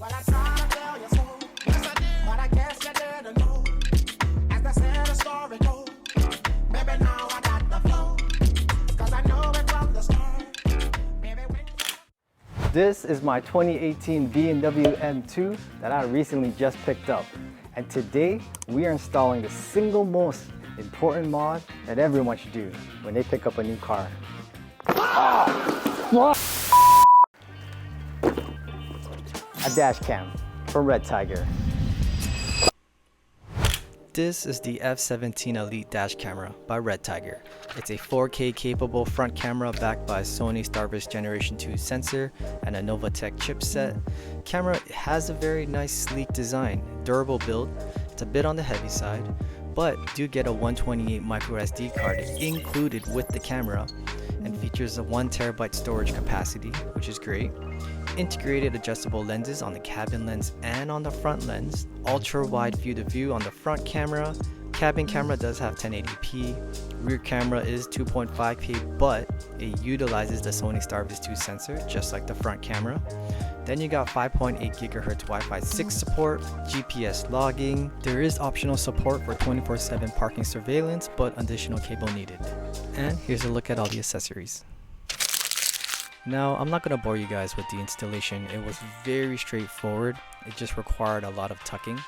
Well, I tried to tell you so. Yes, I did. But I guess you didn't know. As the sad story goes, baby, now I got the flow. Cause I know it from the start. Baby, when This is my 2018 BMW M2 that I recently just picked up. And today, we are installing the single most important mod that everyone should do when they pick up a new car. A dash cam from Redtiger. This is the F17 Elite dash camera by Redtiger. It's a 4K capable front camera backed by Sony Starburst Generation 2 sensor and a Novatech chipset. Camera has a very nice sleek design, durable build. It's a bit on the heavy side, but do get a 128 microSD card included with the camera and features a 1TB storage capacity, which is great. Integrated adjustable lenses on the cabin lens and on the front lens. Ultra wide view to view on the front camera. Cabin camera does have 1080p. Rear camera is 2.5K, but it utilizes the Sony Starburst 2 sensor just like the front camera. Then you got 5.8 GHz Wi-Fi 6 support, GPS logging. There is optional support for 24/7 parking surveillance, but additional cable needed. And here's a look at all the accessories. Now, I'm not going to bore you guys with the installation. It was very straightforward. It just required a lot of tucking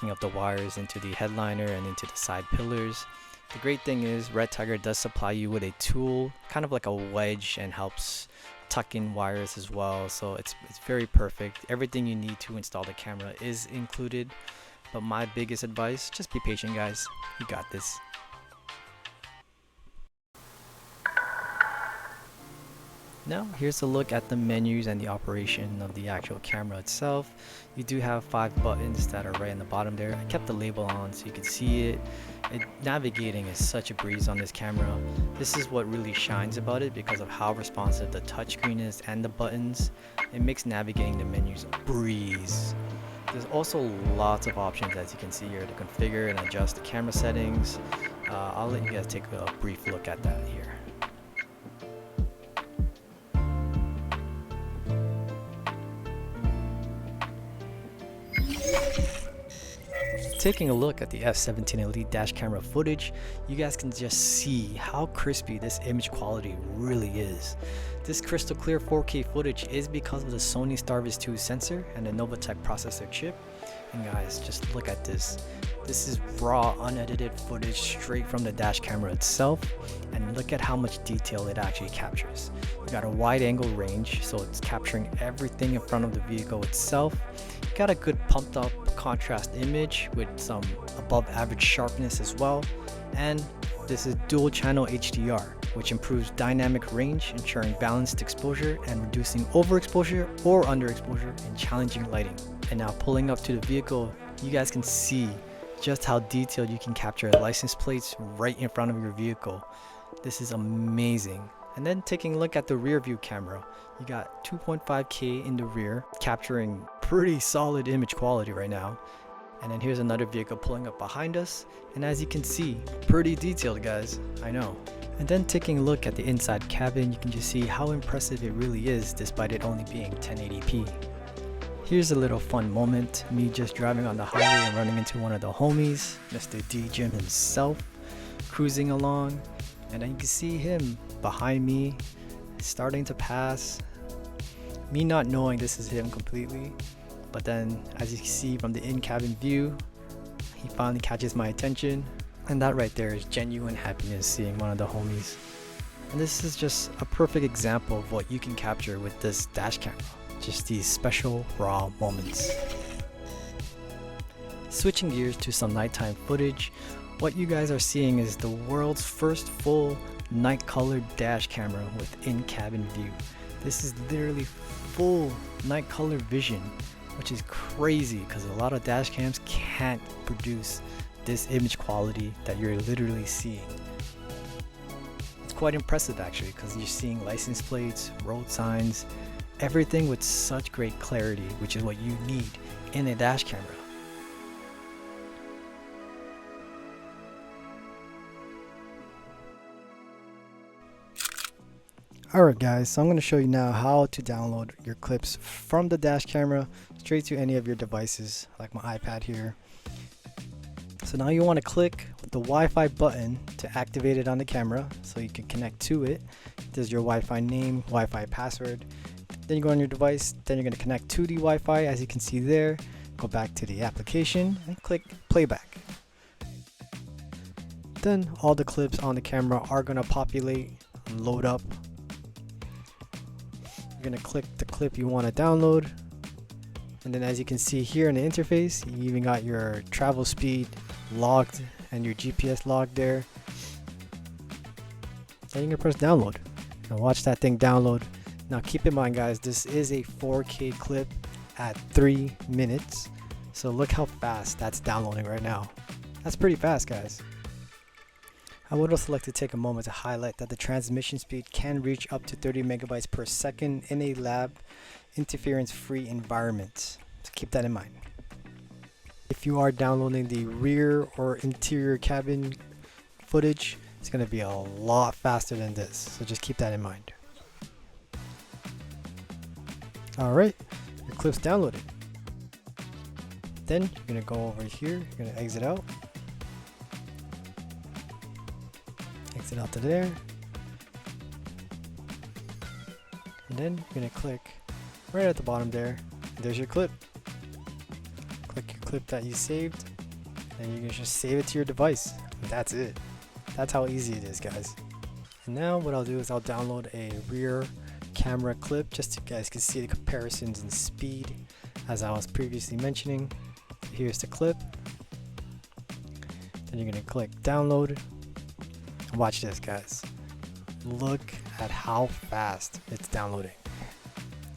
up the wires into the headliner and into the side pillars. The great thing is Redtiger does supply you with a tool, kind of like a wedge, and helps tuck in wires as well. So it's very perfect. Everything you need to install the camera is included. But my biggest advice, just be patient, guys. You got this. Now here's a look at the menus and the operation of the actual camera itself. You do have 5 buttons that are right in the bottom there. I kept the label on so you can see it. Navigating is such a breeze on this camera. This is what really shines about it because of how responsive the touchscreen is and the buttons. It makes navigating the menus a breeze. There's also lots of options, as you can see here, to configure and adjust the camera settings. I'll let you guys take a brief look at that here. Taking a look at the F17 Elite dash camera footage, you guys can just see how crispy this image quality really is. This crystal clear 4K footage is because of the Sony Starburst 2 sensor and the Novatech processor chip. And guys, just look at this. This is raw, unedited footage straight from the dash camera itself, and look at how much detail it actually captures. You got a wide angle range, so it's capturing everything in front of the vehicle itself. You got a good pumped up contrast image with some above average sharpness as well, and this is dual channel HDR, which improves dynamic range, ensuring balanced exposure and reducing overexposure or underexposure in challenging lighting. And now pulling up to the vehicle, you guys can see just how detailed you can capture license plates right in front of your vehicle. This is amazing. And then taking a look at the rear view camera, you got 2.5K in the rear, capturing pretty solid image quality right now. And then here's another vehicle pulling up behind us, and as you can see, pretty detailed, guys, I know. And then taking a look at the inside cabin, you can just see how impressive it really is despite it only being 1080p. Here's a little fun moment, me just driving on the highway and running into one of the homies, Mr. D Jim himself, cruising along, and then you can see him behind me, starting to pass. Me not knowing this is him completely, but then as you can see from the in-cabin view, he finally catches my attention, and that right there is genuine happiness seeing one of the homies. And this is just a perfect example of what you can capture with this dash camera. Just these special raw moments. Switching gears to some nighttime footage, what you guys are seeing is the world's first full night colored dash camera with in-cabin view. This is literally full night color vision, which is crazy because a lot of dash cams can't produce this image quality that you're literally seeing. It's quite impressive actually, because you're seeing license plates, road signs, everything with such great clarity, which is what you need in a dash camera. Alright guys, so I'm going to show you now how to download your clips from the dash camera straight to any of your devices, like my iPad here. So now you want to click the Wi-Fi button to activate it on the camera so you can connect to it. There's your Wi-Fi name, Wi-Fi password. Then you go on your device, then you're going to connect to the Wi-Fi as you can see there. Go back to the application and click playback. Then all the clips on the camera are going to populate and load up. You're going to click the clip you want to download, and then as you can see here in the interface, you even got your travel speed logged and your GPS logged there. Then you're going to press download and watch that thing download. Now keep in mind guys, this is a 4K clip at 3 minutes, so look how fast that's downloading right now. That's pretty fast guys. I would also like to take a moment to highlight that the transmission speed can reach up to 30 megabytes per second in a lab interference-free environment. So keep that in mind. If you are downloading the rear or interior cabin footage, it's going to be a lot faster than this. So just keep that in mind. Alright, your clip's downloaded. Then you're going to go over here, you're going to exit out. Exit out to there, and then you're going to click right at the bottom there, and there's your clip. Click your clip that you saved, and you can just save it to your device, and that's it. That's how easy it is guys. And now what I'll do is I'll download a rear camera clip just so you guys can see the comparisons in speed as I was previously mentioning. Here's the clip, then you're going to click download. Watch this guys, look at how fast it's downloading.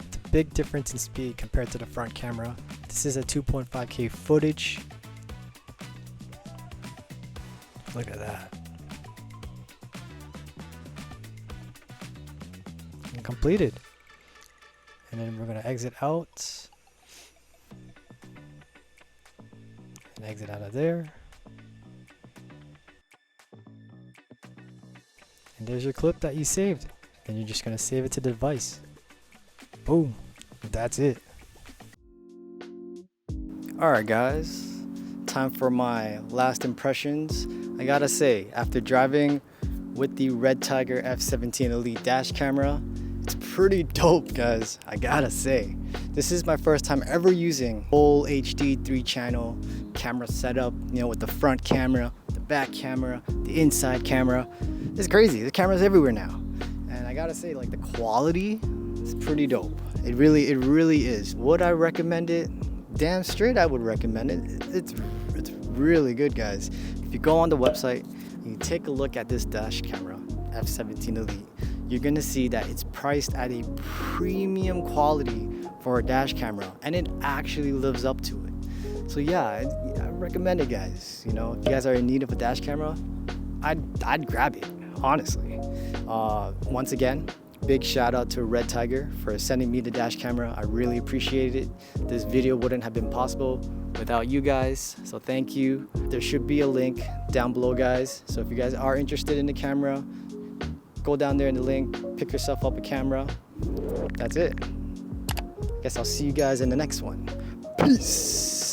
It's a big difference in speed compared to the front camera. This is a 2.5K footage. Look at that. And completed. And then we're going to exit out and exit out of there. And there's your clip that you saved. And you're just going to save it to the device. Boom. That's it. Alright guys. Time for my last impressions. I gotta say, after driving with the Redtiger F17 Elite dash camera, it's pretty dope guys. I gotta say. This is my first time ever using full HD 3-channel camera setup, you know, with the front camera, the back camera, the inside camera. It's crazy. The camera's everywhere now, and I gotta say, like, the quality is pretty dope. It really is. Would I recommend it? Damn straight I would recommend it. It's really good guys. If you go on the website and you take a look at this dash camera F17 Elite, you're gonna see that it's priced at a premium quality for a dash camera, and it actually lives up to it. So yeah, I recommend it guys. You know, if you guys are in need of a dash camera, I'd grab it. Honestly, once again, big shout out to Redtiger for sending me the dash camera. I really appreciate it. This video wouldn't have been possible without you guys, so thank you. There should be a link down below guys, so if you guys are interested in the camera, go down there in the link, pick yourself up a camera. That's it. Guess I'll see you guys in the next one. Peace.